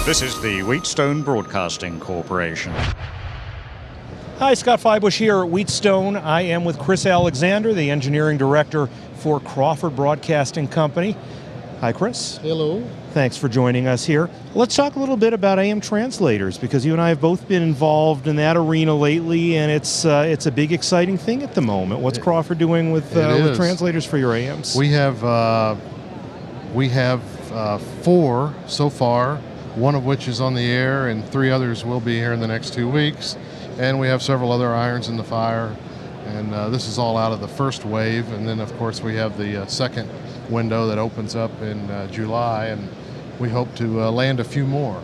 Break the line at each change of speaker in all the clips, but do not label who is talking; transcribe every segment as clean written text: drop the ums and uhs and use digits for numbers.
This is the Wheatstone Broadcasting Corporation.
Hi, Scott Fybush here at Wheatstone. I am with Cris Alexander, the engineering director for Crawford Broadcasting Company. Hi, Cris.
Hello.
Thanks for joining us here. Let's talk a little bit about AM translators, because you and I have both been involved in that arena lately, and it's a big, exciting thing at the moment. What's Crawford doing with translators for your AMs?
We have 4 so far, one of which is on the air, and 3 others will be here in the next 2 weeks. And we have several other irons in the fire, and this is all out of the first wave. And then, of course, we have the second window that opens up in July, and we hope to land a few more.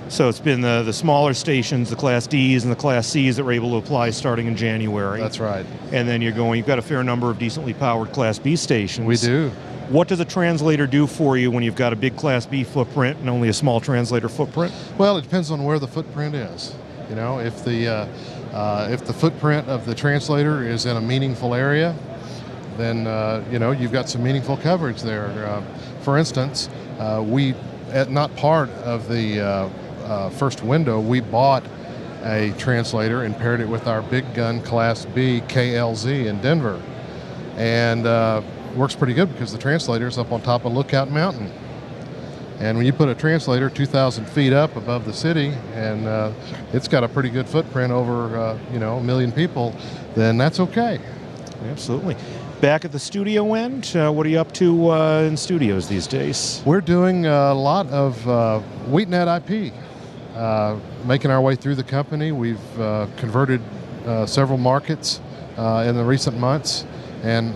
So it's been the smaller stations, the Class Ds and the Class Cs that were able to apply starting in January.
That's right.
And then you've got a fair number of decently powered Class B stations.
We do.
What does a translator do for you when you've got a big Class B footprint and only a small translator footprint?
Well, it depends on where the footprint is. You know, if the footprint of the translator is in a meaningful area, then you've got some meaningful coverage there. For instance, not part of the first window, we bought a translator and paired it with our big gun Class B KLZ in Denver, and works pretty good because the translator is up on top of Lookout Mountain. And when you put a translator 2,000 feet up above the city, and it's got a pretty good footprint over, a million people, then that's okay.
Absolutely. Back at the studio end, what are you up to in studios these days?
We're doing a lot of WheatNet IP, making our way through the company. We've converted several markets in the recent months, and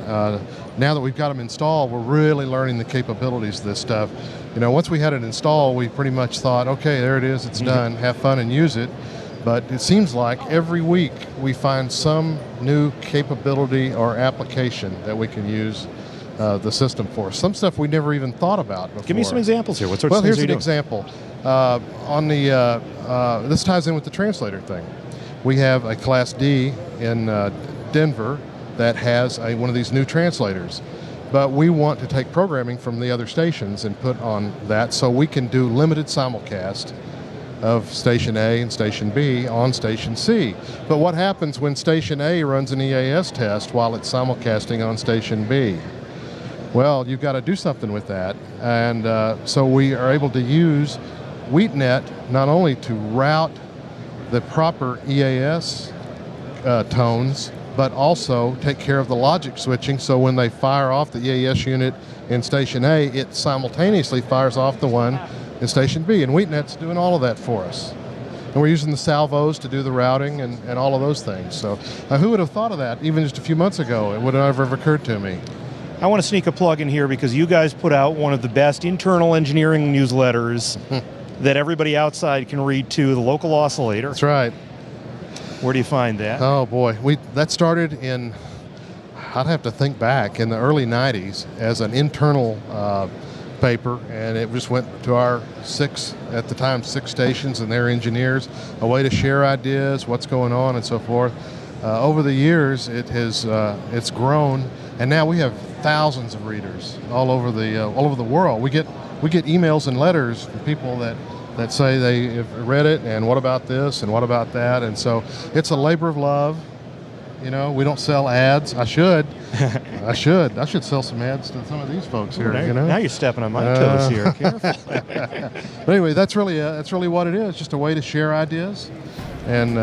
now that we've got them installed, we're really learning the capabilities of this stuff. You know, once we had it installed, we pretty much thought, okay, there it is, it's done, have fun and use it. But it seems like every week we find some new capability or application that we can use the system for. Some stuff we never even thought about before.
Give me some examples here. What sorts of things
here's
are you
an
doing?
example. This ties in with the translator thing. We have a Class D in Denver that has one of these new translators. But we want to take programming from the other stations and put on that so we can do limited simulcast of Station A and Station B on Station C. But what happens when Station A runs an EAS test while it's simulcasting on Station B? Well, you've got to do something with that. And so we are able to use WheatNet not only to route the proper EAS tones, but also take care of the logic switching, so when they fire off the EAS unit in Station A, it simultaneously fires off the one in Station B. And WheatNet's doing all of that for us. And we're using the salvos to do the routing and all of those things. So who would have thought of that even just a few months ago? It would have never occurred to me.
I want to sneak a plug in here because you guys put out one of the best internal engineering newsletters that everybody outside can read too, the Local Oscillator.
That's right.
Where do you find that?
Oh boy, that started in, I'd have to think back, in the early 90s as an internal paper, and it just went to our 6 stations and their engineers, a way to share ideas, what's going on and so forth. Over the years it's grown, and now we have thousands of readers all over the world. We get emails and letters from people that say they have read it, and what about this, and what about that, and so it's a labor of love. You know, we don't sell ads. I should sell some ads to some of these folks here.
Now you're stepping on my toes here. Careful.
But anyway, that's really what it is. Just a way to share ideas, and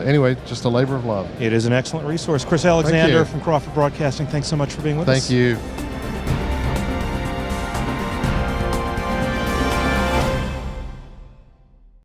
anyway, just a labor of love.
It is an excellent resource. Cris Alexander from Crawford Broadcasting. Thanks so much for being with us.
Thank you.